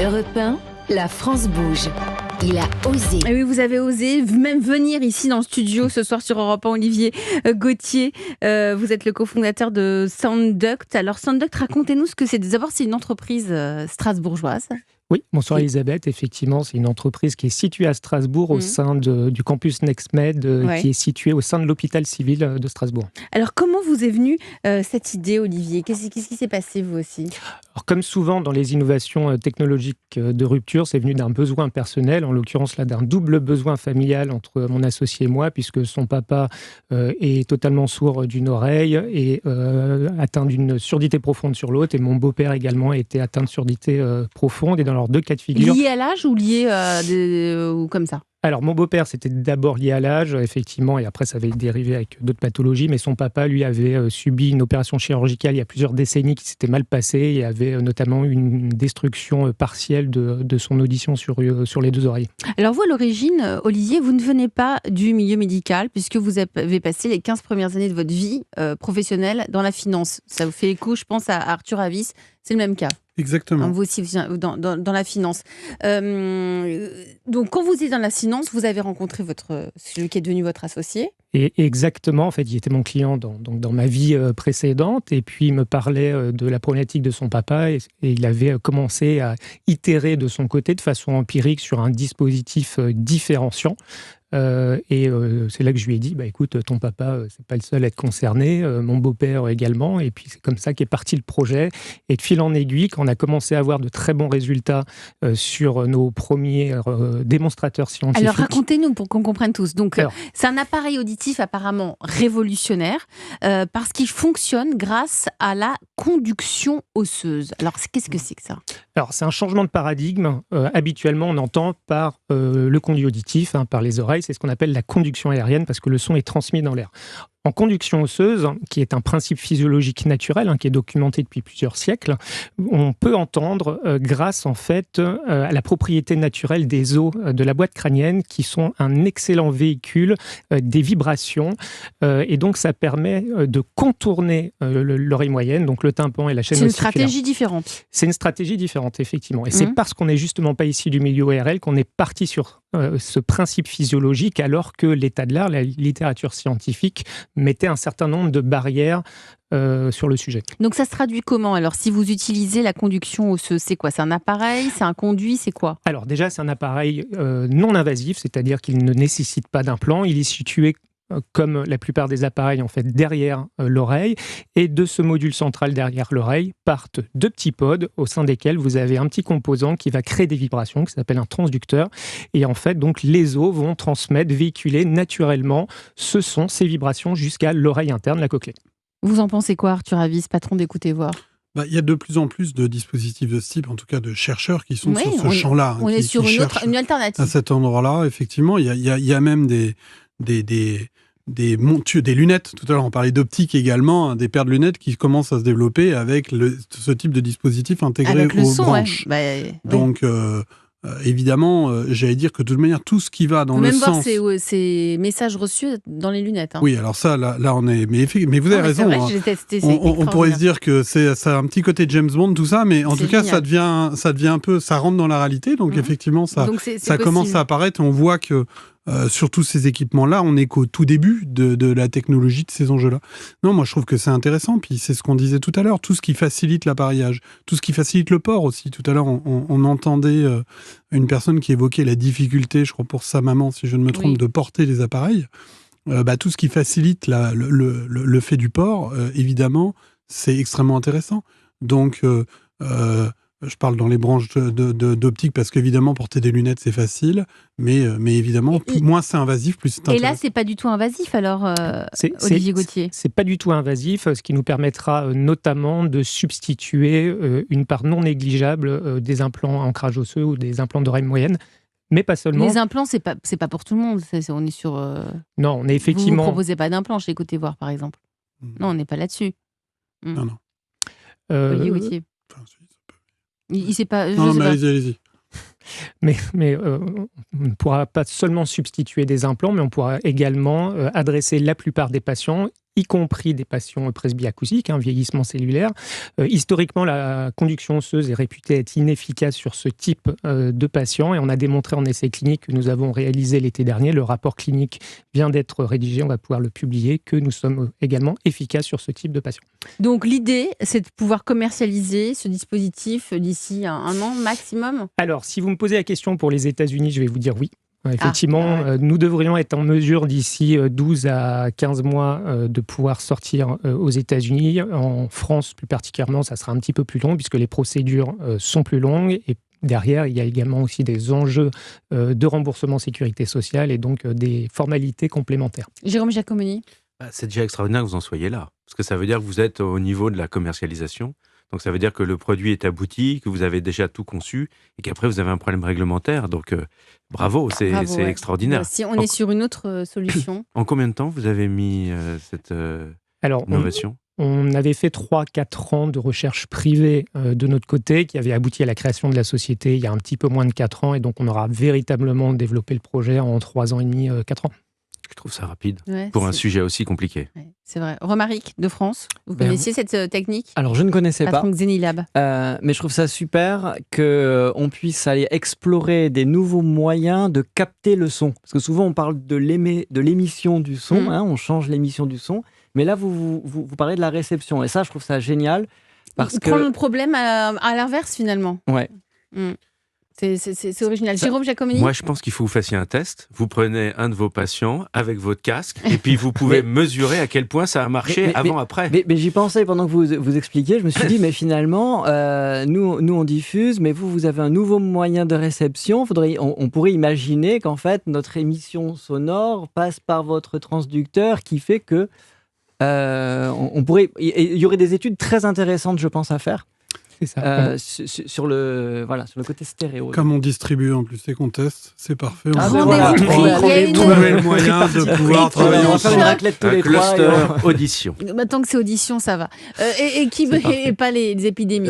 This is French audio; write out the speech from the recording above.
Europe 1, la France bouge. Il a osé. Et oui, vous avez osé même venir ici dans le studio ce soir sur Europe 1, Olivier Gauthier. Vous êtes le cofondateur de Soundduct. Alors Soundduct, racontez-nous ce que c'est. D'abord, c'est une entreprise strasbourgeoise. Oui, bonsoir Elisabeth. Effectivement, c'est une entreprise qui est située à Strasbourg au sein du campus NextMed, qui est situé au sein de l'hôpital civil de Strasbourg. Alors, comment vous est venue cette idée, Olivier ? Qu'est-ce qui s'est passé, vous aussi ? Alors, comme souvent dans les innovations technologiques de rupture, c'est venu d'un besoin personnel, en l'occurrence là d'un double besoin familial entre mon associé et moi, puisque son papa est totalement sourd d'une oreille et atteint d'une surdité profonde sur l'autre, et mon beau-père également était atteint de surdité profonde, et dans leurs deux cas de figure. Lié à l'âge ou lié ou comme ça ? Alors, mon beau-père, c'était d'abord lié à l'âge, effectivement, et après, ça avait dérivé avec d'autres pathologies, mais son papa, lui, avait subi une opération chirurgicale il y a plusieurs décennies qui s'était mal passée, et avait notamment une destruction partielle de son audition sur les deux oreilles. Alors vous, à l'origine, Olivier, vous ne venez pas du milieu médical, puisque vous avez passé les 15 premières années de votre vie professionnelle dans la finance. Ça vous fait écho, je pense, à Arthur Avis, c'est le même cas. Exactement. Vous aussi, dans la finance. Donc, quand vous êtes dans la finance, vous avez rencontré celui qui est devenu votre associé. Et exactement, en fait, il était mon client dans ma vie précédente, et puis il me parlait de la problématique de son papa, et il avait commencé à itérer de son côté de façon empirique sur un dispositif différenciant. C'est là que je lui ai dit, écoute, ton papa, c'est pas le seul à être concerné, mon beau-père également, et puis c'est comme ça qu'est parti le projet. Et de fil en aiguille, quand on a commencé à avoir de très bons résultats sur nos premiers démonstrateurs scientifiques. Alors racontez-nous pour qu'on comprenne tous. Donc c'est un appareil auditif apparemment révolutionnaire parce qu'il fonctionne grâce à la conduction osseuse. Alors qu'est-ce que c'est que ça ? Alors c'est un changement de paradigme. Habituellement, on entend par le conduit auditif, par les oreilles. C'est ce qu'on appelle la conduction aérienne, parce que le son est transmis dans l'air. En conduction osseuse, qui est un principe physiologique naturel, qui est documenté depuis plusieurs siècles, on peut entendre grâce en fait à la propriété naturelle des os de la boîte crânienne, qui sont un excellent véhicule des vibrations, et donc ça permet de contourner l'oreille moyenne, donc le tympan et la chaîne ossiculaire. C'est une stratégie différente. C'est une stratégie différente, effectivement. Et c'est parce qu'on n'est justement pas ici du milieu ORL qu'on est parti sur ce principe physiologique, alors que l'état de l'art, la littérature scientifique, mettait un certain nombre de barrières sur le sujet. Donc ça se traduit comment ? Alors si vous utilisez la conduction osseuse, c'est quoi ? C'est un appareil ? C'est un conduit ? C'est quoi ? Alors déjà, c'est un appareil non invasif, c'est-à-dire qu'il ne nécessite pas d'implant. Il est situé comme la plupart des appareils, en fait, derrière l'oreille. Et de ce module central derrière l'oreille partent deux petits pods au sein desquels vous avez un petit composant qui va créer des vibrations, qui s'appelle un transducteur. Et en fait, donc, les os vont transmettre, véhiculer naturellement ce son, ces vibrations, jusqu'à l'oreille interne, la cochlée. Vous en pensez quoi, Arthur Avis, patron d'Écoutez Voir ? Il y a de plus en plus de dispositifs de ce type, en tout cas de chercheurs qui sont sur ce champ-là. On est sur une alternative. À cet endroit-là, effectivement, il y a même des lunettes. Tout à l'heure, on parlait d'optique également, des paires de lunettes qui commencent à se développer avec ce type de dispositif intégré aux branches. Donc, évidemment, j'allais dire que de toute manière, tout ce qui va dans le sens... Même voir ces messages reçus dans les lunettes. Oui, alors ça, là on est... Mais vous avez raison. Vrai, j'ai testé, on pourrait se dire que ça a un petit côté James Bond, tout ça, mais en tout cas, ça devient un peu... Ça rentre dans la réalité, donc effectivement, ça commence à apparaître. On voit que sur tous ces équipements-là, on n'est qu'au tout début de la technologie de ces enjeux-là. Non, moi je trouve que c'est intéressant, puis c'est ce qu'on disait tout à l'heure, tout ce qui facilite l'appareillage, tout ce qui facilite le port aussi. Tout à l'heure, on entendait une personne qui évoquait la difficulté, je crois pour sa maman, si je ne me trompe, de porter les appareils. Tout ce qui facilite le fait du port, évidemment, c'est extrêmement intéressant. Donc... je parle dans les branches d'optique parce qu'évidemment, porter des lunettes, c'est facile, mais évidemment, moins c'est invasif, plus c'est intéressant. Et là, c'est pas du tout invasif, alors, Olivier Gauthier ? C'est pas du tout invasif, ce qui nous permettra notamment de substituer une part non négligeable des implants à ancrage osseux ou des implants d'oreille moyenne. Mais pas seulement. Les implants, c'est pas pour tout le monde. On est sur... Non, on est effectivement... Vous ne proposez pas d'implants chez Écoutez Voir, par exemple. Non, on n'est pas là-dessus. Non. Olivier Gauthier. Il sait pas. Non, mais allez-y. Mais on ne pourra pas seulement substituer des implants, mais on pourra également adresser la plupart des patients, y compris des patients presbyacousiques, vieillissement cellulaire. Historiquement, la conduction osseuse est réputée être inefficace sur ce type de patients et on a démontré en essai clinique que nous avons réalisé l'été dernier. Le rapport clinique vient d'être rédigé, on va pouvoir le publier, que nous sommes également efficaces sur ce type de patients. Donc l'idée, c'est de pouvoir commercialiser ce dispositif d'ici un an maximum ? Alors, si vous me posez la question pour les États-Unis, je vais vous dire oui. Effectivement, nous devrions être en mesure d'ici 12 à 15 mois de pouvoir sortir aux États-Unis. En France, plus particulièrement, ça sera un petit peu plus long puisque les procédures sont plus longues et derrière, il y a également aussi des enjeux de remboursement sécurité sociale et donc des formalités complémentaires. Jérôme Giacomoni. C'est déjà extraordinaire que vous en soyez là, parce que ça veut dire que vous êtes au niveau de la commercialisation. Donc ça veut dire que le produit est abouti, que vous avez déjà tout conçu et qu'après vous avez un problème réglementaire. Donc bravo, c'est extraordinaire. Si on est sur une autre solution. En combien de temps vous avez mis cette innovation ? On avait fait 3-4 ans de recherche privée de notre côté qui avait abouti à la création de la société il y a un petit peu moins de 4 ans et donc on aura véritablement développé le projet en 3 ans et demi, 4 ans. Je trouve ça rapide pour un sujet aussi compliqué. Ouais, c'est vrai. Romaric de France, vous connaissiez cette technique ? Alors je ne connaissais pas. Zenilab. Mais je trouve ça super qu'on puisse aller explorer des nouveaux moyens de capter le son. Parce que souvent on parle de l'émission du son, on change l'émission du son. Mais là vous parlez de la réception. Et ça je trouve ça génial. Parce Il prend le problème à l'inverse finalement. Ouais. C'est original. Jérôme Giacomoni ? Moi, je pense qu'il faut que vous fassiez un test. Vous prenez un de vos patients avec votre casque et puis vous pouvez mesurer à quel point ça a marché avant-après. Mais j'y pensais pendant que vous expliquiez. Je me suis dit, mais finalement, nous, on diffuse, mais vous avez un nouveau moyen de réception. On pourrait imaginer qu'en fait, notre émission sonore passe par votre transducteur qui fait que il y aurait des études très intéressantes, je pense, à faire. C'est ça. Sur le côté stéréo. Comme on distribue en plus et qu'on teste, c'est parfait. On trouver le moyen de pouvoir travailler ensemble. On va faire une raclette tous les trois. Cluster audition. Tant que c'est audition, ça va. Et pas les épidémies.